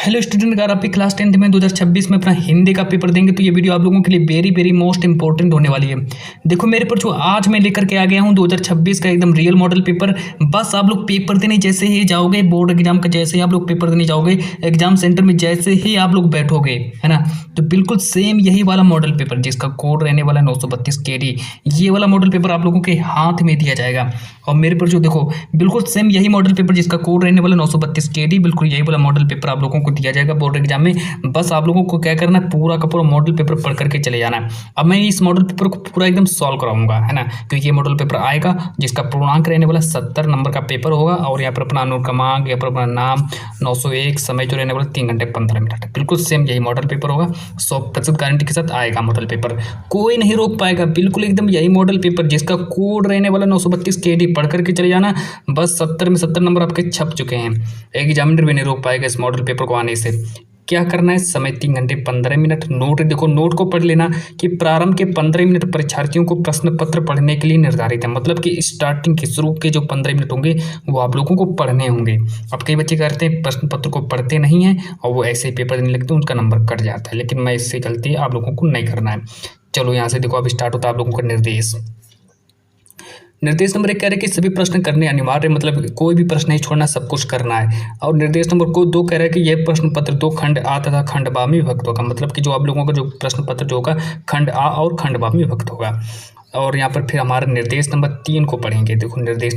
Hello student, अगर आपकी class 10th में 2026 में अपना हिंदी का पेपर देंगे तो ये वीडियो आप लोगों के लिए वेरी वेरी मोस्ट इंपॉर्टेंट होने वाली है। देखो मेरे पर जो आज मैं लेकर के आ गया हूँ 2026 का एकदम रियल मॉडल पेपर। बस आप लोग पेपर देने जैसे ही जाओगे, बोर्ड एग्जाम का जैसे ही आप लोग पेपर देने जाओगे, एग्जाम सेंटर में जैसे ही आप लोग बैठोगे, है ना, तो बिल्कुल सेम यही वाला मॉडल पेपर जिसका कोड रहने वाला 932 KD, ये वाला मॉडल पेपर आप लोगों के हाथ में दिया जाएगा। और मेरे पर जो देखो बिल्कुल सेम यही मॉडल पेपर जिसका कोड रहने वाला 932 KD, बिल्कुल यही वाला मॉडल पेपर आप लोगों को दिया जाएगा बोर्ड एग्जाम में। बस आप लोगों को क्या करना है, पूरा का पूरा मॉडल पेपर पढ़ करके चले जाना है। अब मैं इस मॉडल पेपर को पूरा एकदम सॉल्व कराऊंगा, है ना, क्योंकि ये मॉडल पेपर आएगा जिसका पूर्णांक रहने वाला 70 नंबर का पेपर होगा। और यहाँ पर अपना अनुक्रमांक, यहाँ पर अपना नाम, 901, समय जो रहने वाला 3 घंटे 15 मिनट। बिल्कुल सेम यही मॉडल पेपर होगा, 100% गारंटी के साथ आएगा मॉडल पेपर, कोई नहीं रोक पाएगा। बिल्कुल एकदम यही मॉडल पेपर जिसका कोड रहने वाला 932 KD, पढ़ करके चले जाना। बस 70 में 70 नंबर आपके छप चुके हैं, एग्जामिनर भी नहीं रोक पाएगा इस मॉडल पेपर को आने से। क्या करना है, समय 3 घंटे 15 मिनट। नोट देखो, नोट को पढ़ लेना कि प्रारंभ के 15 मिनट परीक्षार्थियों को प्रश्न पत्र पढ़ने के लिए निर्धारित है। मतलब कि स्टार्टिंग के शुरू के जो 15 मिनट होंगे वो आप लोगों को पढ़ने होंगे। अब कई बच्चे करते हैं प्रश्न पत्र को पढ़ते नहीं हैं और वो ऐसे ही पेपर देने लगते हैं, उनका नंबर कट जाता है। लेकिन मैं इससे गलती आप लोगों को नहीं करना है। चलो यहाँ से देखो, अब स्टार्ट होता है आप लोगों का निर्देश। निर्देश नंबर 1 कह रहे हैं कि सभी प्रश्न करने अनिवार्य, मतलब कोई भी प्रश्न नहीं छोड़ना, सब कुछ करना है। और निर्देश नंबर 2 कह रहा है कि यह प्रश्न पत्र 2 खंड आ तथा खंड बा में विभक्त होगा। मतलब कि जो आप लोगों का जो प्रश्न पत्र जो होगा खंड आ और खंड बा में विभक्त होगा। और यहाँ पर फिर हमारा निर्देश नंबर 3 को पढ़ेंगे। देखो निर्देश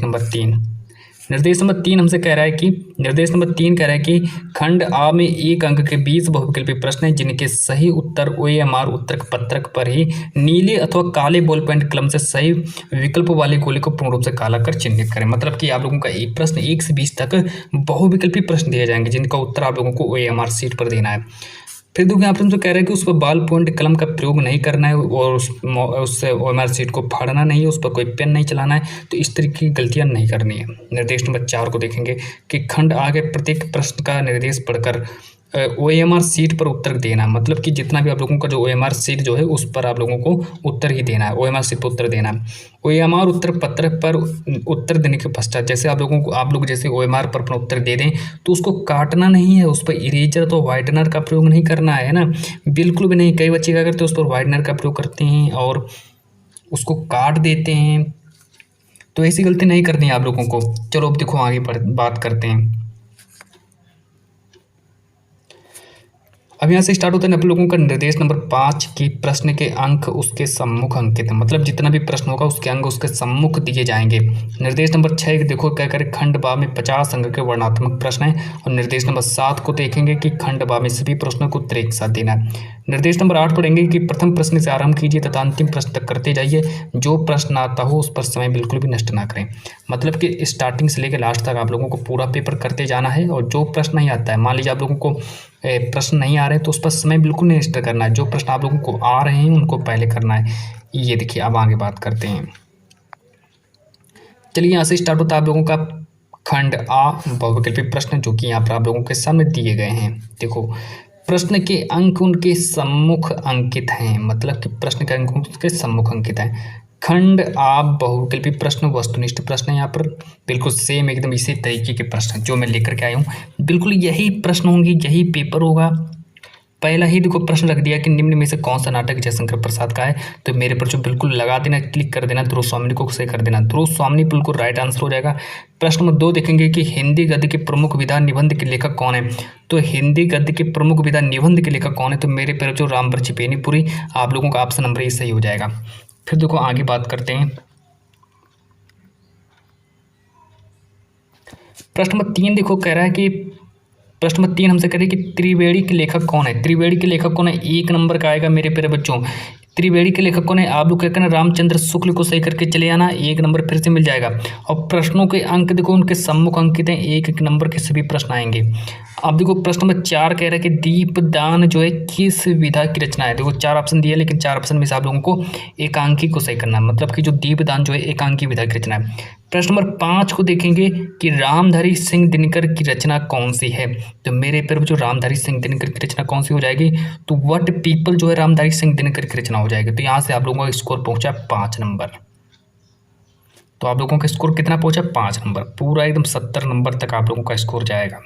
नंबर 3 हमसे कह रहा है कि निर्देश नंबर 3 कह रहा है कि खंड आ में एक अंक के 20 बहुविकल्पी प्रश्न हैं जिनके सही उत्तर OMR उत्तर पत्रक पर ही नीले अथवा काले बॉल पेन कलम से सही विकल्प वाले गोले को पूर्ण रूप से काला कर चिन्हित करें। मतलब कि आप लोगों का एक प्रश्न 1 से 20 तक बहुविकल्पी प्रश्न दिए जाएंगे जिनका उत्तर आप लोगों को OMR शीट पर देना है। फिर देखो यहाँ पर हमसे कह रहा है कि उस पर बाल पॉइंट कलम का प्रयोग नहीं करना है और उससे OMR शीट को फाड़ना नहीं है, उस पर कोई पेन नहीं चलाना है। तो इस तरीके की गलतियाँ नहीं करनी है। निर्देश नंबर 4 को देखेंगे कि खंड आगे प्रत्येक प्रश्न का निर्देश पढ़कर OMR शीट पर उत्तर देना। मतलब कि जितना भी आप लोगों का जो OMR शीट जो है उस पर आप लोगों को उत्तर ही देना है, OMR शीट पर उत्तर देना है। OMR उत्तर पत्रक पर उत्तर देने के पश्चात जैसे आप लोग जैसे OMR पर अपना उत्तर दे दें तो उसको काटना नहीं है, उस पर इरेजर तो वाइटनर का प्रयोग नहीं करना है ना, बिल्कुल भी नहीं। कई बच्चे क्या करते हैं, उस पर वाइटनर का प्रयोग करते हैं और उसको काट देते हैं। तो ऐसी गलती नहीं करनी है आप लोगों को। चलो अब देखो आगे बात करते हैं। अब यहाँ से स्टार्ट होता है आप लोगों का निर्देश नंबर 5 की प्रश्न के अंक उसके सम्मुख अंकित है। मतलब जितना भी प्रश्न होगा उसके अंक उसके सम्मुख दिए जाएंगे। निर्देश नंबर 6 देखो क्या करें, खंड बा में 50 अंक के वर्णात्मक प्रश्न है। और निर्देश नंबर 7 को देखेंगे कि खंड बा में सभी प्रश्नों को उत्तर एक साथ देना है। निर्देश नंबर 8 पढ़ेंगे कि प्रथम प्रश्न से आरंभ कीजिए तथा अंतिम प्रश्न तक करते जाइए। जो प्रश्न आता हो उस पर समय बिल्कुल भी नष्ट ना करें। मतलब कि स्टार्टिंग से लेकर लास्ट तक आप लोगों को पूरा पेपर करते जाना है। और जो प्रश्न नहीं आता है, मान लीजिए आप लोगों को प्रश्न नहीं आ रहे तो उस पर समय बिल्कुल नहीं नष्ट करना है। जो प्रश्न आप लोगों को आ रहे हैं उनको पहले करना है। ये देखिए, अब आगे बात करते हैं। चलिए यहाँ से स्टार्ट होता है आप लोगों का खंड आ बहुविकल्पी प्रश्न, जो कि यहाँ पर आप लोगों के सामने दिए गए हैं। देखो प्रश्न के अंक उनके सम्मुख अंकित हैं। मतलब कि प्रश्न के अंक उनके सम्मुख अंकित हैं। खंड आप बहुविकल्पी प्रश्न वस्तुनिष्ठ प्रश्न है। यहाँ पर बिल्कुल सेम एकदम इसी तरीके के प्रश्न जो मैं लेकर के आया हूँ, बिल्कुल यही प्रश्न होंगे, यही पेपर होगा। पहला ही देखो प्रश्न रख दिया कि निम्न में से कौन सा नाटक जयशंकर प्रसाद का है। तो मेरे पर जो बिल्कुल लगा देना, क्लिक कर देना, ध्रुव स्वामिनी को सही कर देना। ध्रुव स्वामिनी बिल्कुल राइट आंसर हो जाएगा। प्रश्न नंबर 2 देखेंगे कि हिंदी गद्य के प्रमुख विधा निबंध के लेखक कौन है। तो हिंदी गद्य के प्रमुख विधा निबंध के लेखक कौन है, तो मेरे पर जो रामवृक्ष बेनीपुरी, आप लोगों का ऑप्शन नंबर ये सही हो जाएगा। फिर देखो आगे बात करते हैं। प्रश्न नंबर 3 देखो कह रहा है कि प्रश्न नंबर 3 हमसे कह रहे हैं कि त्रिवेणी के लेखक कौन है। त्रिवेणी के लेखक कौन है, 1 नंबर का आएगा मेरे प्यारे बच्चों। त्रिवेणी के लेखक कौन है, आप लोग क्या करना, रामचंद्र शुक्ल को सही करके चले आना, 1 नंबर फिर से मिल जाएगा। और प्रश्नों के अंक देखो उनके सम्मुख अंकित हैं, 1-1 नंबर के सभी प्रश्न आएंगे। अब देखो प्रश्न नंबर 4 कह रहा है कि दीपदान जो है किस विधा की रचना है। देखो 4 ऑप्शन दिए, लेकिन 4 ऑप्शन में से आप लोगों को एकांकी को सही करना है। मतलब कि जो दीपदान जो है एकांकी विधा की रचना है। प्रश्न नंबर 5 को देखेंगे कि रामधारी सिंह दिनकर की रचना कौन सी है। तो मेरे पर जो रामधारी सिंह दिनकर की रचना कौन सी हो जाएगी, तो व्हाट पीपल जो है रामधारी सिंह दिनकर की रचना हो जाएगी। तो यहाँ से आप लोगों का स्कोर पहुंचा 5 नंबर। तो आप लोगों का स्कोर कितना पहुंचा, 5 नंबर। पूरा एकदम 70 नंबर तक आप लोगों का स्कोर जाएगा।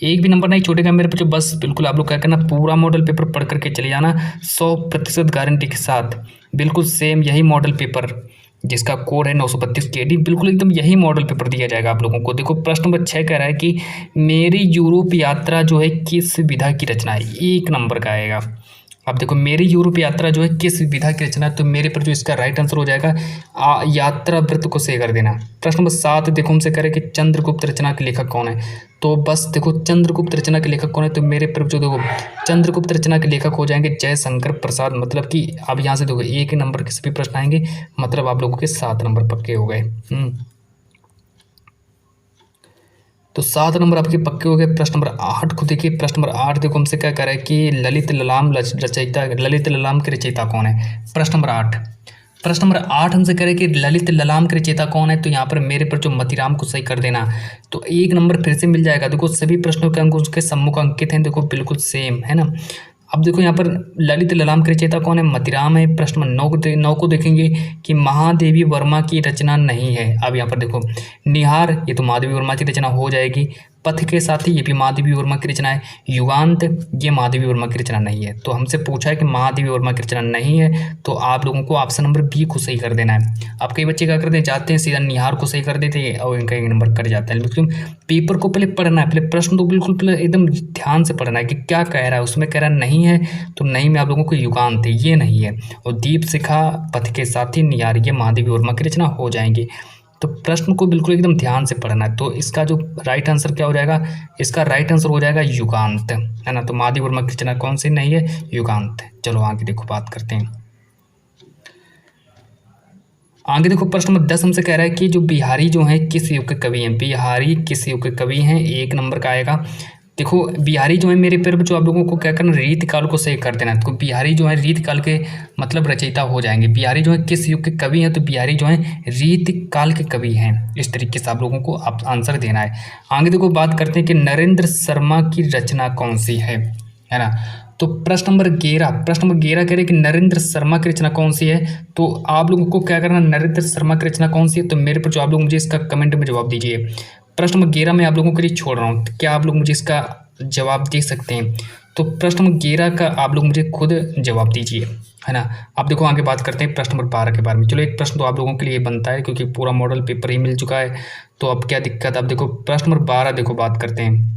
एक भी नंबर नहीं छूटेगा मेरे बच्चों। बस बिल्कुल आप लोग क्या करना, पूरा मॉडल पेपर पढ़ करके चले जाना 100% गारंटी के साथ। बिल्कुल सेम यही मॉडल पेपर जिसका कोड है 932 KD, बिल्कुल एकदम यही मॉडल पेपर दिया जाएगा आप लोगों को। देखो प्रश्न नंबर 6 कह रहा है कि मेरी यूरोप यात्रा जो है किस विधा की रचना है, 1 नंबर का आएगा। अब देखो मेरी यूरोप यात्रा जो है किस विधा की रचना है, तो मेरे पर जो इसका राइट आंसर हो जाएगा यात्रा वृत्त को सही कर देना। प्रश्न नंबर 7 देखो हमसे कह रहे कि चंद्रगुप्त रचना के लेखक कौन है, तो बस देखो चंद्रगुप्त रचना के लेखक कौन है, तो मेरे पर जो देखो चंद्रगुप्त रचना के लेखक हो जाएंगे जयशंकर प्रसाद। मतलब कि अब यहाँ से देखो 1 नंबर के सभी प्रश्न आएंगे, मतलब आप लोगों के 7 नंबर पक्के हो गए। तो 7 नंबर आपके पक्के हो गए। प्रश्न नंबर 8 को देखिए। प्रश्न नंबर 8 देखो हमसे क्या कह रहा है कि ललित ललाम के रचयिता कौन है। प्रश्न नंबर 8 हमसे कह रहे हैं कि ललित ललाम के रचयिता कौन है, तो यहाँ पर मेरे पर जो मतीराम को सही कर देना, तो 1 नंबर फिर से मिल जाएगा। देखो सभी प्रश्नों के अंक उसके सम्मुख अंकित हैं, देखो बिल्कुल सेम है ना। अब देखो यहाँ पर ललित ललाम के रचयिता कौन है, मतीराम है। प्रश्न नंबर 9 को देखेंगे कि महादेवी वर्मा की रचना नहीं है। अब यहाँ पर देखो निहार, ये तो महादेवी वर्मा की रचना हो जाएगी। पथ के साथी, ये भी महादेवी वर्मा की रचना है। युगांत, ये महादेवी वर्मा की रचना नहीं है। तो हमसे पूछा है कि महादेवी वर्मा की रचना नहीं है, तो आप लोगों को ऑप्शन नंबर बी को सही कर देना है। अब कई बच्चे क्या करते हैं, जाते हैं सीधा निहार को सही कर देते हैं और इनका 1 नंबर कट जाता है। लेकिन पेपर को पहले पढ़ना है, पहले प्रश्न तो बिल्कुल पहले एकदम ध्यान से पढ़ना है कि क्या कह रहा है। उसमें कह रहा है नहीं है, तो नहीं में आप लोगों को युगांत है, ये नहीं है। और दीप शिखा, पथ के साथी, निहार, ये महादेवी वर्मा की रचना हो जाएंगी। तो प्रश्न को बिल्कुल एकदम ध्यान से पढ़ना है। तो इसका जो राइट आंसर क्या हो जाएगा, इसका राइट आंसर हो जाएगा युगांत, है ना। तो महादेवी वर्मा की रचना कौन सी नहीं है, युगांत। चलो आगे देखो बात करते हैं। आगे देखो प्रश्न नंबर 10 हमसे कह रहा है कि जो बिहारी जो है किस युग के कवि हैं। बिहारी किस युग के कवि हैं, 1 नंबर का आएगा। देखो बिहारी जो है मेरे पेपर जो आप लोगों को क्या करना, रीत काल को सही कर देना। तो बिहारी जो है रीत काल के मतलब रचयिता हो जाएंगे। बिहारी जो है किस युग के कवि हैं, तो बिहारी जो है रीत काल के कवि हैं। इस तरीके से आप लोगों को आप आंसर देना है। आगे देखो बात करते हैं कि नरेंद्र शर्मा की रचना कौन सी है ना। तो प्रश्न नंबर 11 कह रहे कि नरेंद्र शर्मा की रचना कौन सी है। तो आप लोगों को क्या करना, नरेंद्र शर्मा की रचना कौन सी है, तो मेरे पर जो आप लोग मुझे इसका कमेंट में जवाब दीजिए। प्रश्न नंबर 11 में आप लोगों के लिए छोड़ रहा हूँ, क्या आप लोग मुझे इसका जवाब दे सकते हैं। तो प्रश्न नंबर 11 का आप लोग मुझे खुद जवाब दीजिए, है ना। अब देखो आगे बात करते हैं प्रश्न नंबर 12 के बारे में। चलो एक प्रश्न तो आप लोगों के लिए बनता है क्योंकि पूरा मॉडल पेपर ही मिल चुका है, तो अब क्या दिक्कत। अब देखो प्रश्न नंबर 12 देखो बात करते हैं।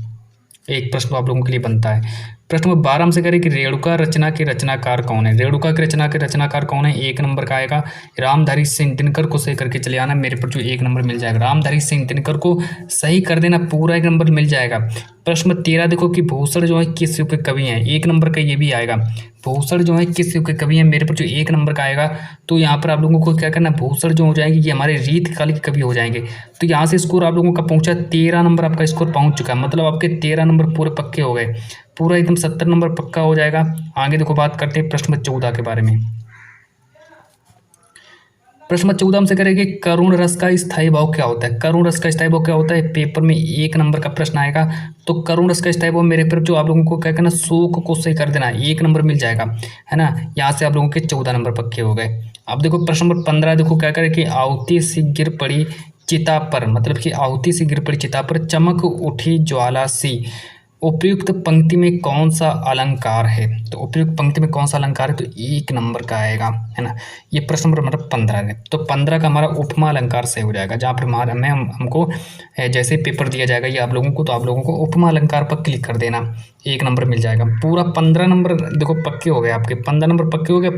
एक प्रश्न तो आप लोगों के लिए बनता है। प्रश्न नंबर 12 हमसे करें कि रेणुका रचना के रचनाकार कौन है। रेणुका की रचना के रचनाकार कौन है, 1 नंबर का आएगा। रामधारी सिंह दिनकर को सही करके चले आना, मेरे पर जो 1 नंबर मिल जाएगा। रामधारी सिंह दिनकर को सही कर देना, पूरा 1 नंबर मिल जाएगा। प्रश्न नंबर 13 देखो कि भूषण जो है किस युग के कवि हैं, 1 नंबर का ये भी आएगा। भूषण जो है किस युग के कवि हैं, मेरे पर जो 1 नंबर का आएगा। तो यहाँ पर आप लोगों को क्या करना, भूषण जो हो जाएंगे ये हमारे रीत काल के कवि हो जाएंगे। तो यहाँ से स्कोर आप लोगों का पहुँचा 13 नंबर, आपका स्कोर पहुँच चुका है। मतलब आपके 13 नंबर पूरे पक्के हो गए, पूरा एकदम 70 नंबर पक्का हो जाएगा। आगे देखो बात करते हैं प्रश्न नंबर 14 के बारे में। प्रश्न नंबर 14 हमसे करेंगे करुण रस का स्थायी भाव क्या होता है। करुण रस का स्थायी भाव क्या होता है, पेपर में 1 नंबर का प्रश्न आएगा। तो करुण रस का स्थायी भाव मेरे पर जो आप लोगों को क्या करना, शोक को सही कर देना, 1 नंबर मिल जाएगा, है ना। यहाँ से आप लोगों के 14 नंबर पक्के हो गए। अब देखो प्रश्न नंबर 15 देखो क्या करें कि आहुति से गिर पड़ी चिता पर, मतलब कि आहुति से गिर पड़ी चिता पर चमक उठी ज्वाला सी, उपयुक्त पंक्ति में कौन सा अलंकार है। तो उपयुक्त पंक्ति में कौन सा अलंकार है, तो 1 नंबर का आएगा, है ना। ये प्रश्न नंबर मतलब 15 है। तो 15 का हमारा उपमा अलंकार से हो जाएगा। जहाँ पर हमको जैसे पेपर दिया जाएगा ये आप लोगों को, तो आप लोगों को उपमा अलंकार पर क्लिक कर देना, 1 नंबर मिल जाएगा। पूरा 15 नंबर देखो पक्के हो गए आपके, 15 नंबर पक्के हो गए।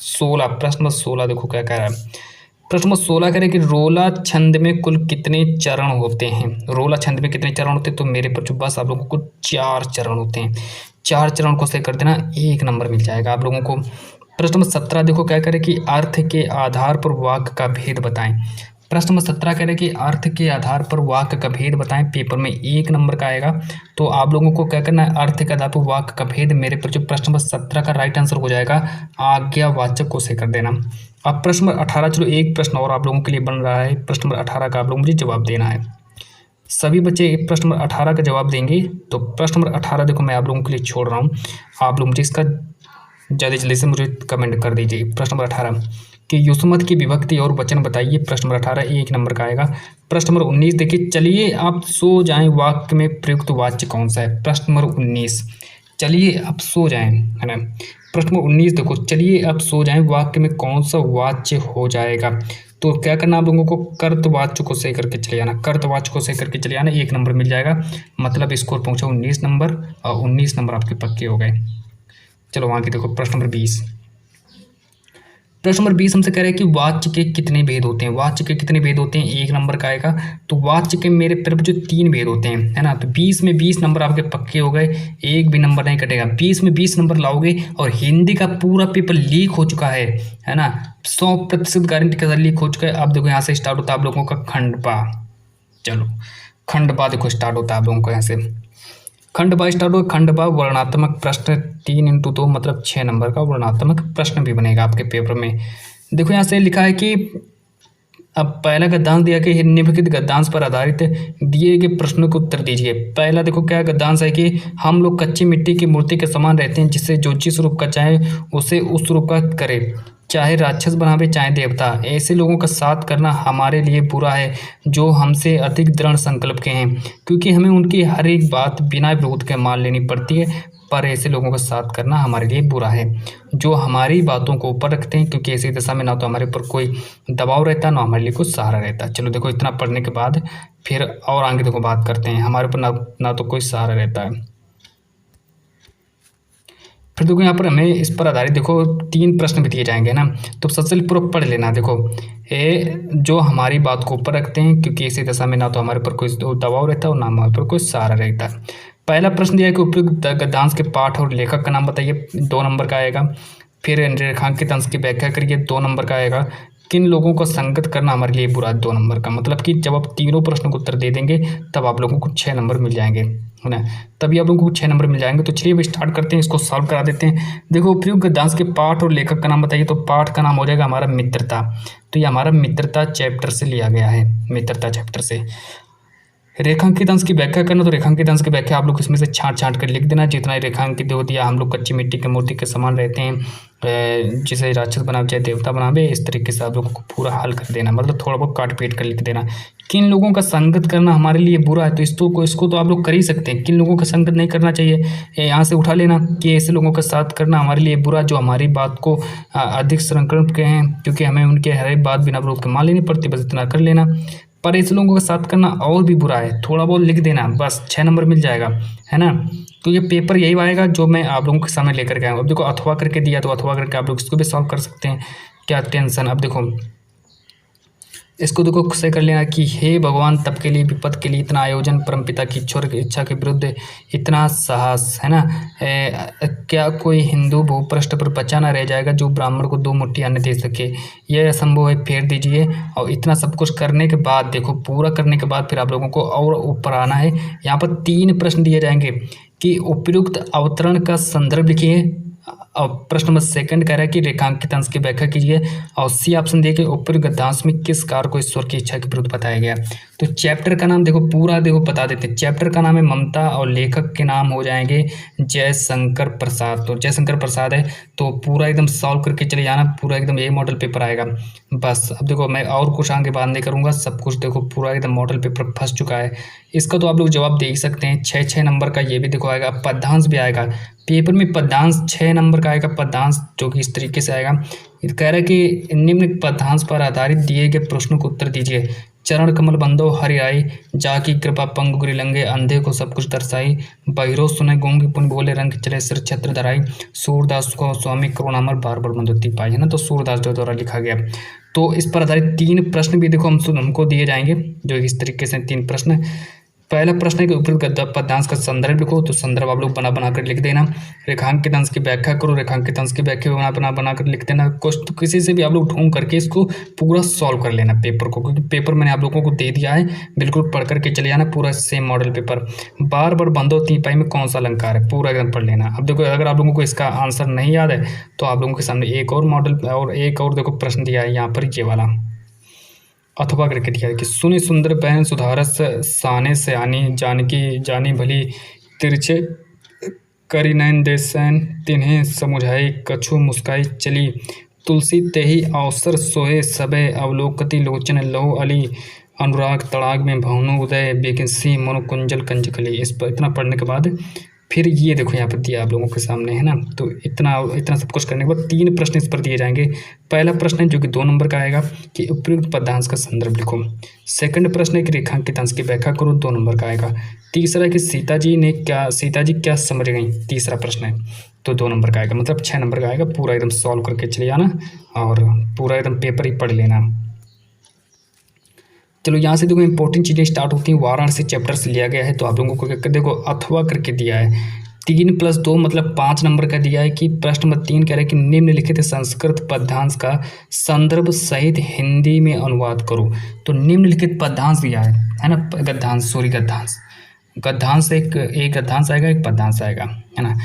16 प्रश्न नंबर 16 देखो क्या कह रहा है। प्रश्न नंबर 16 कह रहे कि रोला छंद में कुल कितने चरण होते हैं। रोला छंद में कितने चरण होते हैं, तो मेरे पर जो बस आप लोगों को 4 चरण होते हैं। 4 चरण को सही कर देना, 1 नंबर मिल जाएगा आप लोगों को। प्रश्न नंबर 17 देखो क्या कह रहे कि अर्थ के आधार पर वाक्य का भेद बताएं। प्रश्न नंबर 17 कह रहे कि अर्थ के आधार पर वाक्य का भेद बताएं, पेपर में 1 नंबर का आएगा। तो आप लोगों को क्या करना है, अर्थ के आधार पर वाक्य का भेद, मेरे पर जो प्रश्न नंबर 17 का राइट आंसर हो जाएगा आज्ञावाचक को सही कर देना। अब प्रश्न नंबर 18, चलो एक प्रश्न और आप लोगों के लिए बन रहा है। प्रश्न नंबर 18 का आप लोग मुझे जवाब देना है। सभी बच्चे प्रश्न नंबर 18 का जवाब देंगे। तो प्रश्न नंबर 18 देखो मैं आप लोगों के लिए छोड़ रहा हूँ, आप लोग मुझे इसका जल्दी से मुझे कमेंट कर दीजिए। प्रश्न नंबर 18 कि युष्मत की विभक्ति और वचन बताइए। प्रश्न नंबर 18 1 नंबर का आएगा। प्रश्न नंबर 19 देखिए, चलिए आप सो जाएं वाक्य में प्रयुक्त वाच्य कौन सा है। प्रश्न नंबर 19, चलिए आप सो जाएं, है ना। प्रश्न नंबर 19 देखो, चलिए आप सो जाएं वाक्य में कौन सा वाच्य हो जाएगा। तो क्या करना आप लोगों को, कर्तवाच्य को सही करके चले जाना, कर्तवाच्य को सही करके चले जाना, 1 नंबर मिल जाएगा। मतलब स्कोर पहुंचा 19 नंबर और 19 नंबर आपके पक्के हो गए। चलो आगे देखो प्रश्न नंबर 20। प्रश्न नंबर 20 हमसे कह रहे हैं कि वाच्य के कितने भेद होते हैं। वाच्य के कितने भेद होते हैं, 1 नंबर का आएगा। तो वाच्य के मेरे तरफ जो 3 भेद होते हैं, है ना। तो 20 में 20 नंबर आपके पक्के हो गए, एक भी नंबर नहीं कटेगा। 20 में 20 नंबर लाओगे और हिंदी का पूरा पेपर लीक हो चुका है ना। 100% गारंटी के साथ लीक हो चुका है। अब देखो यहाँ से स्टार्ट होता है आप लोगों का खंडपा। चलो खंडपा देखो स्टार्ट होता है आप लोगों को यहाँ से। खंडपा स्टार्ट हो, खंडपा वर्णात्मक प्रश्न 3x2 मतलब 6 नंबर का वर्णात्मक प्रश्न भी बनेगा आपके पेपर में। देखो यहाँ से लिखा है कि अब पहला गद्यांश दिया कि निम्नलिखित गद्यांश पर आधारित दिए गए प्रश्नों को उत्तर दीजिए। पहला देखो क्या गद्यांश है कि हम लोग कच्ची मिट्टी की मूर्ति के समान रहते हैं, जिससे जो जिस रूप का चाहे उसे उस रूप का करे, चाहे राक्षस बनावे चाहे देवता। ऐसे लोगों का साथ करना हमारे लिए बुरा है जो हमसे अधिक दृढ़ संकल्प के हैं, क्योंकि हमें उनकी हर एक बात बिना विरोध के मान लेनी पड़ती है। पर ऐसे लोगों का साथ करना हमारे लिए बुरा है जो हमारी बातों को ऊपर रखते हैं, क्योंकि ऐसी दशा में ना तो हमारे ऊपर कोई दबाव रहता ना हमारे लिए कुछ सहारा रहता। चलो देखो इतना पढ़ने के बाद फिर और आगे देखो बात करते हैं। हमारे ऊपर ना तो कोई सहारा रहता है। फिर देखो यहाँ पर हमें इस पर आधारित देखो 3 प्रश्न भी दिए जाएंगे ना। तो सबसे पूरा पढ़ लेना। देखो जो हमारी बात को ऊपर रखते हैं, क्योंकि इसी दशा में ना तो हमारे ऊपर कोई दबाव रहता है और ना हमारे ऊपर कोई सहारा रहता है। पहला प्रश्न दिया है कि उपयुक्त गद्यांश के पाठ और लेखक का नाम बताइए, 2 नंबर का आएगा। फिर रेखांकित अंश की व्याख्या करिए, 2 नंबर का आएगा। किन लोगों को संगत करना हमारे लिए बुरा, 2 नंबर का। मतलब कि जब आप तीनों प्रश्नों को उत्तर दे देंगे तब आप लोगों को 6 नंबर मिल जाएंगे, है ना। तभी आप लोगों को 6 नंबर मिल जाएंगे। तो चलिए अब स्टार्ट करते हैं, इसको सॉल्व करा देते हैं। देखो उपयुक्त गद्यांश के पाठ और लेखक का नाम बताइए। तो पाठ का नाम हो जाएगा हमारा मित्रता। तो ये हमारा मित्रता चैप्टर से लिया गया है, मित्रता चैप्टर से। रेखांकित अंश की व्याख्या करना, तो रेखांकित अंश की व्याख्या आप लोग इसमें से छांट कर लिख देना। जितना रेखांकित हो दिया, हम लोग कच्ची मिट्टी की मूर्ति के समान रहते हैं, जिसे राक्षस बनावे चाहे देवता बनावे, इस तरीके से आप लोगों को पूरा हल कर देना। मतलब थोड़ा बहुत काट पीट कर लिख देना। किन लोगों का संगत करना हमारे लिए बुरा है, तो इसको तो आप लोग कर ही सकते हैं। किन लोगों का संगत नहीं करना चाहिए, यहाँ से उठा लेना कि ऐसे लोगों का साथ करना हमारे लिए बुरा जो हमारी बात को अधिक संकल्प के हैं, क्योंकि हमें उनके हर एक बात बिना विरोध के मान लेनी पड़ती, बस इतना कर लेना। पर ऐसे लोगों का साथ करना और भी बुरा है, थोड़ा बहुत लिख देना, बस 6 नंबर मिल जाएगा, है ना। तो ये पेपर यही आएगा जो मैं आप लोगों के सामने लेकर के आऊँ। अब देखो अथवा करके दिया, तो अथवा करके आप लोग इसको भी सॉल्व कर सकते हैं, क्या टेंशन। अब देखो इसको देखो से कर लेना कि हे भगवान, तब के लिए विपद के लिए इतना आयोजन, परमपिता की ईश्वर की इच्छा के विरुद्ध इतना साहस, है ना। क्या कोई हिंदू भूपृष्ठ पर बचा ना रह जाएगा जो ब्राह्मण को 2 मुट्ठी अन्न दे सके। यह असंभव है, फेर दीजिए। और इतना सब कुछ करने के बाद देखो, पूरा करने के बाद फिर आप लोगों को और ऊपर आना है। यहाँ पर 3 प्रश्न दिए जाएंगे कि उपयुक्त अवतरण का संदर्भ लिखिए। और प्रश्न नंबर 2 कह रहा है कि रेखांकित अंश की व्याख्या कीजिए। और सी ऑप्शन दिए कि उपयुक्त गद्यांश में किस कार को ईश्वर की इच्छा के विरुद्ध बताया गया। तो चैप्टर का नाम देखो पूरा देखो बता देते हैं। चैप्टर का नाम है ममता और लेखक के नाम हो जाएंगे जयशंकर प्रसाद। तो जयशंकर प्रसाद है, तो पूरा एकदम सॉल्व करके चले जाना, पूरा एकदम यही मॉडल पेपर आएगा बस। अब देखो मैं और कुछ आगे बात नहीं करूँगा, सब कुछ देखो पूरा एकदम मॉडल पेपर फंस चुका है। इसका तो आप लोग जवाब दे ही सकते हैं। 6 नंबर का ये भी देखो आएगा। पद्यांश भी आएगा पेपर में, पद्यांश 6 नंबर का आएगा पद्यांश, जो कि इस तरीके से आएगा। कह रहा है कि निम्न पद्यांश पर आधारित दिए गए प्रश्नों को उत्तर दीजिए। चरण कमल बंदो हरियाई, जाकी कृपा पंगु गिरि लंगे, अंधे को सब कुछ दर्शाई, बहिरो सुने गूंगी पुन बोले, रंग चले सिर छत्र धराई, सूरदास को स्वामी करुणामर बार बार बंधुती पाई, है ना। तो सूरदास जो द्वारा लिखा गया। तो इस पर आधारित 3 प्रश्न भी देखो हमको दिए जाएंगे, जो इस तरीके से 3 प्रश्न। पहला प्रश्न है कि उपयुक्त पद्यांश का संदर्भ लिखो। तो संदर्भ आप लोग बना कर लिख देना। रेखांकित अंश की व्याख्या करो, रेखांकित अंश की व्याख्या बना कर लिख देना। कुछ किसी से भी आप लोग ढूंढ करके इसको पूरा सॉल्व कर लेना पेपर को, क्योंकि पेपर मैंने आप लोगों को दे दिया है, बिल्कुल पढ़ करके चले जाना पूरा सेम मॉडल पेपर। बार बार बंदो तीपाई में कौन सा अलंकार है, पूरा एकदम पढ़ लेना। अब देखो अगर आप लोगों को इसका आंसर नहीं याद है तो आप लोगों के सामने एक और मॉडल और एक और देखो प्रश्न दिया है यहाँ पर, ये वाला अथवा करके दिया है कि सुनि सुंदर बहन सुधारस, साने से आनी जानकी जानी भली, तिरछे करी नैन देसैन, तिन्हें समुझाई कछु मुस्काई चली, तुलसी तेहि अवसर सोहे सबे अवलोकति लोचन लहु अली अनुराग तड़ाग में भवनु उदय बेकिसी मनो कुंजल कंजकली। इस पर इतना पढ़ने के बाद फिर ये देखो यहाँ पर दिया आप लोगों के सामने है ना। तो इतना इतना सब कुछ करने के बाद 3 प्रश्न इस पर दिए जाएंगे। पहला प्रश्न है जो कि 2 नंबर का आएगा कि उपयुक्त पदांश का संदर्भ लिखो। सेकंड प्रश्न है कि रेखांकित अंश की व्याख्या करो, 2 नंबर का आएगा। तीसरा है कि सीता जी क्या समझ गई, तीसरा प्रश्न है, तो 2 नंबर का आएगा। मतलब 6 नंबर का आएगा। पूरा एकदम सॉल्व करके चले जाना और पूरा एकदम पेपर ही पढ़ लेना। चलो यहाँ से देखो इंपॉर्टेंट चीज़ें स्टार्ट होती हैं। वाराणसी चैप्टर से लिया गया है। तो आप लोगों को देखो अथवा करके दिया है 3+2 मतलब 5 नंबर का दिया है कि प्रश्न नंबर 3 कह रहा है कि निम्नलिखित संस्कृत पद्यांश का संदर्भ सहित हिंदी में अनुवाद करो। तो निम्नलिखित पद्यांश दिया है ना। गद्यांश एक गद्यांश आएगा, एक पद्यांश आएगा, है ना।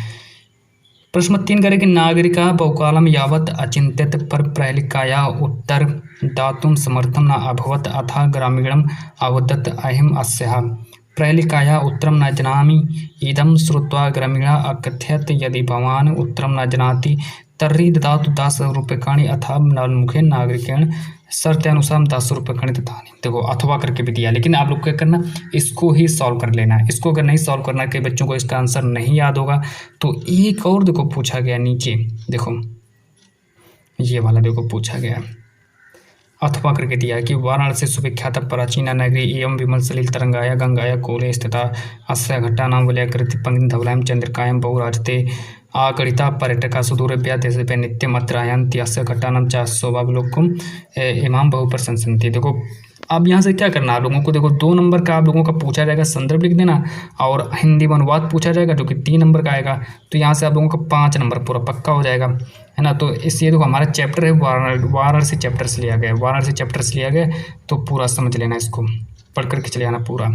प्रश्न 3 करें कि नागरिका बहुकालम यावत अचिंत्यत पर प्रहेलिकाया उत्तर दातुम समर्थम न अभवत अथा ग्रामीणम अवदत अहिम अस्याः प्रहेलिकाया उत्तरम न जानामि इदं श्रुत्वा ग्रामीणा अकथयत यदि भवान् उत्तरम न जानाति तर्हि ददातु 10 रूप्यकाणि अथा नलमुखे नागरिकेण शर्तानुसार 10 रूप्यकाणि ददानि। देखो अथवा करके भी दिया, लेकिन आप लोग क्या करना, इसको ही सॉल्व कर लेना है। इसको अगर नहीं सॉल्व करना, कई बच्चों को इसका आंसर नहीं याद होगा, तो एक और देखो पूछा गया नीचे, देखो ये वाला देखो पूछा गया अथवा करके दिया है कि वाराणसी सुविख्यात प्राचीना नगरी एवं विमल सलिल तरंगाया गंगाया कोले स्थिता अस्य घट्टा नाम वलयकृति पंक्ति धवलायम चंद्रिकायम बहुराजते आगणिता पर्यटका सुदूर देश पे नित्यम अत्रायंती अस्य घट्टानाम च शोभावलोकम इमाम बहु प्रशंसन्ति। देखो अब यहाँ से क्या करना आप लोगों को, देखो 2 नंबर का आप लोगों का पूछा जाएगा, संदर्भ लिख देना, और हिंदी में अनुवाद पूछा जाएगा जो कि 3 नंबर का आएगा। तो यहाँ से आप लोगों का 5 नंबर पूरा पक्का हो जाएगा, है ना। तो इसलिए देखो हमारा चैप्टर है वाराणसी चैप्टर से लिया गया, वाराणसी चैप्टर से लिया गया, तो पूरा समझ लेना, इसको पढ़ करके चले जाना पूरा।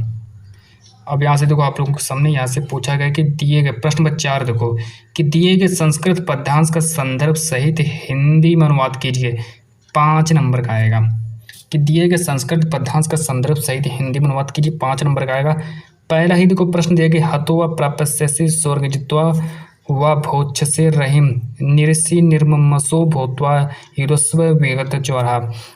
अब यहाँ से देखो आप लोगों के सामने यहाँ से पूछा गया कि दिए गए प्रश्न नंबर 4 देखो कि दिए गए संस्कृत पद्यांश का संदर्भ सहित हिंदी में अनुवाद कीजिए, 5 नंबर का आएगा। कि दिए गए संस्कृत पद्यांश का संदर्भ सहित हिंदी में अनुवाद कीजिए, 5 नंबर का आएगा। पहला ही देखो प्रश्न दिया गया हतो व प्राप्स्यसि स्वर्ग जित्वा व भोक्षसे रहिम निरसी निर्ममसो भूत्वा हिरस्व विगत ज्वरा।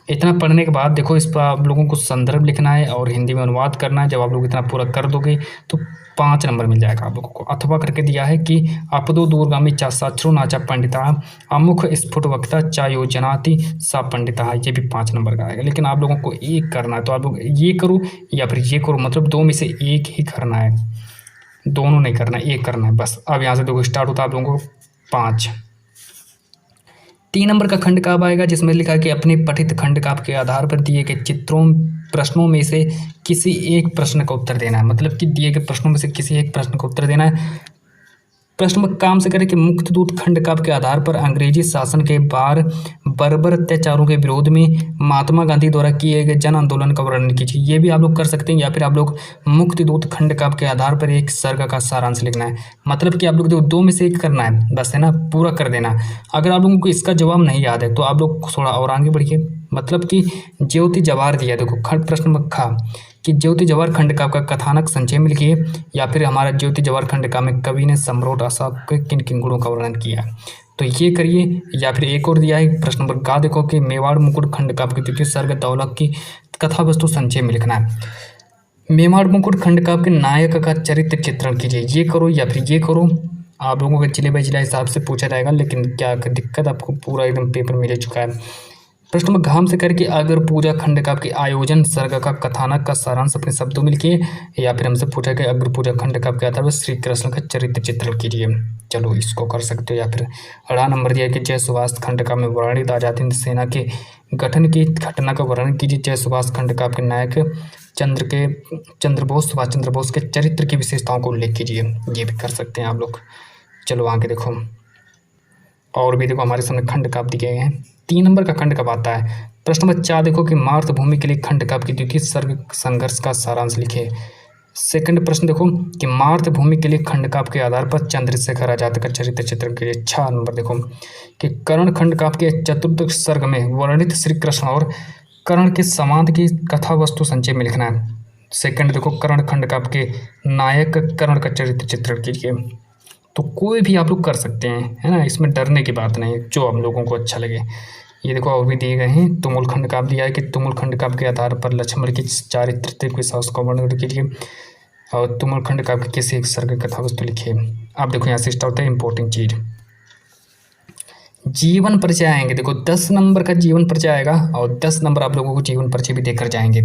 इतना पढ़ने के बाद देखो इस पर आप लोगों को संदर्भ लिखना है और हिंदी में अनुवाद करना है। जब आप लोग इतना पूरा कर दोगे तो 5 नंबर मिल जाएगा आप लोगों को। अथवा करके दिया है कि अपदो दूरगामी चा साक्षरो नाचा पंडिता अमुख स्फुट वक्ता चा योजनाति सा पंडिता, ये भी 5 नंबर का आएगा। लेकिन आप लोगों को एक करना है, तो आप लोग ये करो या फिर ये करो, मतलब 2 में से एक ही करना है, दोनों नहीं करना, एक करना है बस। अब यहाँ से देखो स्टार्ट होता है आप लोगों को 5। 3 नंबर का खंड काव्य आएगा जिसमें लिखा है कि अपने पठित खंड काव्य के आधार पर दिए गए प्रश्नों में से किसी एक प्रश्न का उत्तर देना है। मतलब कि दिए गए प्रश्नों में से किसी एक प्रश्न का उत्तर देना है। प्रश्न में काम से करें कि मुक्तदूत खंड काव्य के आधार पर अंग्रेजी शासन के बर्बर अत्याचारों के विरोध में महात्मा गांधी द्वारा किए गए जन आंदोलन का वर्णन कीजिए। ये भी आप लोग कर सकते हैं, या फिर आप लोग मुक्तदूत खंड काव्य के आधार पर एक सर्ग का सारांश लिखना है। मतलब कि आप लोग 2 में से एक करना है बस, है ना, पूरा कर देना। अगर आप लोगों को इसका जवाब नहीं याद है तो आप लोग थोड़ा और आगे बढ़िए। मतलब कि ज्योति जवाहर दिया, देखो खंड प्रश्न में खा कि ज्योति जवाहर खंड काव्य का कथानक संक्षेप में लिखिए, या फिर हमारा ज्योति जवाहर खंड काव्य में कवि ने सम्राट अशोक के किन किन गुणों का वर्णन किया, तो ये करिए। या फिर एक और दिया है प्रश्न नंबर गा, देखो कि मेवाड़ मुकुट खंड काव्य की द्वितीय सर्ग दौलत की कथा वस्तु संक्षेप में लिखना है। मेवाड़ मुकुट खंड काव्य के नायक का चरित्र चित्रण कीजिए, ये करो या फिर ये करो। आप लोगों के जिले बाई जिला हिसाब से पूछा जाएगा, लेकिन क्या दिक्कत, आपको पूरा एकदम पेपर मिल चुका है। प्रश्न में घाम से करके अगर पूजा खंड काव्य के आयोजन सर्ग का कथानक का सारांश अपने शब्दों में लिखिए, या फिर हमसे पूछा गया अगर पूजा खंड काव्य के आधार पर श्री कृष्ण का चरित्र चित्रण कीजिए। चलो इसको कर सकते हो। या फिर 18 नंबर दिया कि जय सुभाष खंड काव्य में वर्णित आजाद हिंद सेना के गठन की घटना का वर्णन कीजिए। जय सुभाष खंड काव्य के नायक सुभाष चंद्र बोस के चरित्र की विशेषताओं को उल्लेख कीजिए, ये भी कर सकते हैं आप लोग। चलो आगे देखो, और भी देखो हमारे सामने खंड काव्य दिए गए हैं। 3 नंबर का खंड काव्य आता है। प्रश्न नंबर 4 देखो कि मातृभूमि के लिए खंड काव्य की द्वितीय सर्ग संघर्ष का सारांश लिखे। सेकंड प्रश्न देखो कि मातृभूमि के लिए खंड काव्य के आधार पर चंद्रशेखर आजाद का चरित्र चित्रण के लिए। 6 नंबर देखो कि कर्ण खंड काव्य के चतुर्थ सर्ग में वर्णित श्री कृष्ण और कर्ण के संवाद की कथा वस्तु संक्षेप में लिखना है। सेकंड देखो कर्ण खंड काव्य के नायक कर्ण का चरित्र चित्रण कीजिए। तो कोई भी आप लोग कर सकते हैं, है ना, इसमें डरने की बात नहीं, जो हम लोगों को अच्छा लगे। ये देखो और भी दिए गए हैं। तुमुलखंड काव्य दिया है कि तुमुलखंड काव्य के आधार पर लक्ष्मण की चारित्रिक विश्वास का वर्णन कीजिए और तुमुलखंड काव्य की किसी एक सर्ग कथा वस्तु लिखिए। अब देखो यहाँ से स्टार्ट होता है इंपॉर्टेंट चीज, जीवन परिचय आएंगे। देखो 10 नंबर का जीवन परिचय आएगा और 10 नंबर आप लोगों को जीवन परिचय भी देकर जाएंगे।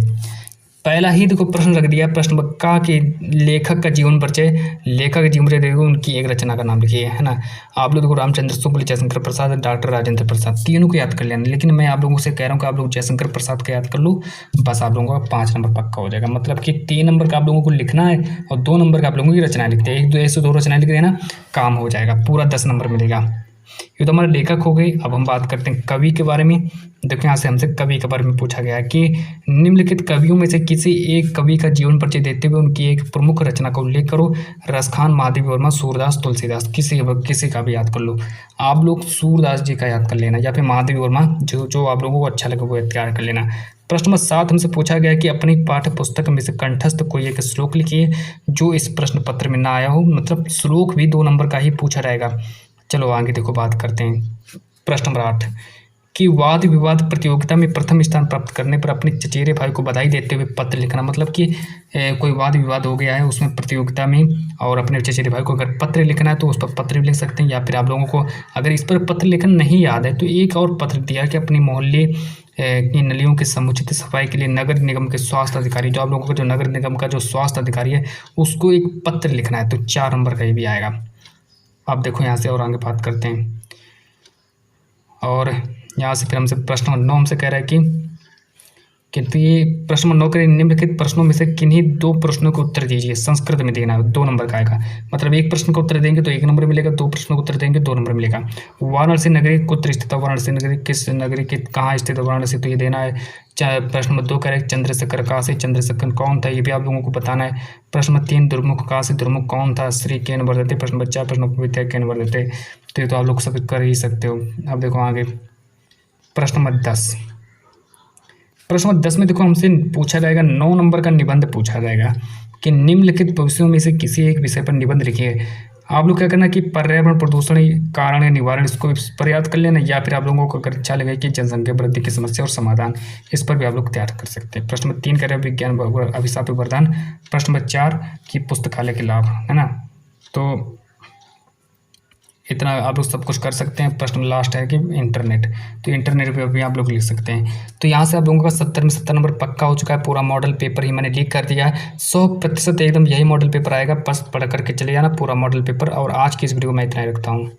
पहला ही देखो प्रश्न रख दिया, प्रश्न का कि लेखक का जीवन परिचय, लेखक का जीवन परिचय देखो उनकी एक रचना का नाम लिखिए, है ना। आप लोग देखो रामचंद्र शुक्ल, जयशंकर प्रसाद, डॉक्टर राजेंद्र प्रसाद, तीनों को याद कर लेना। लेकिन मैं आप लोगों से कह रहा हूँ कि आप लोग जयशंकर प्रसाद को याद कर लो, बस आप लोगों का 5 नंबर पक्का हो जाएगा। मतलब कि 3 नंबर का आप लोगों को लिखना है और 2 नंबर का आप लोगों की रचना लिखते हैं। 1 2 ऐसे 2 रचनाएं लिख देना, काम हो जाएगा, पूरा 10 नंबर मिलेगा। ये तो हमारे लेखक हो गए। अब हम बात करते हैं कवि के बारे में। देखो यहाँ से हमसे कवि के बारे में पूछा गया है कि निम्नलिखित कवियों में से किसी एक कवि का जीवन परिचय देते हुए उनकी एक प्रमुख रचना का उल्लेख करो। रसखान, महादेवी वर्मा, सूरदास, तुलसीदास, किसी का भी याद कर लो। आप लोग सूरदास जी का याद कर लेना या फिर महादेवी वर्मा, जो आप लोगों को अच्छा लगे वो याद कर लेना। प्रश्न नंबर 7 हमसे पूछा गया कि अपनी पाठ्य पुस्तक में से कंठस्थ कोई एक श्लोक लिखिए जो इस प्रश्न पत्र में ना आया हो। मतलब श्लोक भी 2 नंबर का ही पूछा रहेगा। चलो आगे देखो बात करते हैं। प्रश्न नंबर 8 कि वाद विवाद प्रतियोगिता में प्रथम स्थान प्राप्त करने पर अपने चचेरे भाई को बधाई देते हुए पत्र लिखना। मतलब कि कोई वाद विवाद हो गया है उसमें प्रतियोगिता में और अपने चचेरे भाई को अगर पत्र लिखना है तो उस पर पत्र भी लिख सकते हैं, या फिर आप लोगों को अगर इस पर पत्र लिखना नहीं याद है तो एक और पत्र दिया कि अपने मोहल्ले की नलियों की समुचित सफाई के लिए नगर निगम के स्वास्थ्य अधिकारी, जो आप लोगों को जो नगर निगम का जो स्वास्थ्य अधिकारी है उसको एक पत्र लिखना है, तो 4 नंबर का ये भी आएगा। आप देखो यहाँ से और आगे बात करते हैं। और यहाँ से फिर हमसे प्रश्न नंबर 9 हमसे कह रहा है कि ये प्रश्न नंबर 9 के निम्नलिखित प्रश्नों में से किन्हीं 2 प्रश्नों के उत्तर दीजिए। संस्कृत में देना है, 2 नंबर का आएगा। मतलब एक प्रश्न का उत्तर देंगे तो 1 नंबर मिलेगा, 2 प्रश्नों का उत्तर देंगे 2 नंबर मिलेगा। वाराणसी नगरी कुत्र स्थित है, वाराणसी नगरी किस नगरी के कहाँ स्थित है वाराणसी, तो ये देना है। प्रश्न नंबर 2 कह रहे हैं चंद्रशेखर काशी, चंद्रशेखर कौन था, ये भी आप लोगों को बताना है। प्रश्न नंबर 3 दुर्मुख काशी, दुर्मुख कौन था, श्री केन वर्धते। प्रश्न नंबर 4 प्रश्न विद्या केन वर्धते, तो ये तो आप लोग सब कर ही सकते हो। अब देखो आगे प्रश्न नंबर 10। प्रश्न नंबर 10 में देखो हमसे पूछा जाएगा 9 नंबर का निबंध पूछा जाएगा कि निम्नलिखित विषयों में से किसी एक विषय पर निबंध लिखिए। आप लोग क्या करना कि पर्यावरण प्रदूषण कारण या निवारण, इसको इस पर याद कर लेना, या फिर आप लोगों को अगर अच्छा लगे कि जनसंख्या वृद्धि की समस्या और समाधान, इस पर भी आप लोग तैयार कर सकते हैं। प्रश्न नंबर 3 कह रहे हैं विज्ञान अभिशाप वरदान। प्रश्न नंबर 4 की पुस्तकालय के लाभ, है ना। तो इतना आप लोग सब कुछ कर सकते हैं। प्रश्न लास्ट है कि इंटरनेट, तो इंटरनेट पे भी आप लोग लिख सकते हैं। तो यहाँ से आप लोगों का 70 में 70 नंबर पक्का हो चुका है। पूरा मॉडल पेपर ही मैंने लीक कर दिया है, 100% एकदम यही मॉडल पेपर आएगा, बस पढ़ करके चले जाना पूरा मॉडल पेपर। और आज की इस वीडियो में इतना ही रखता हूँ।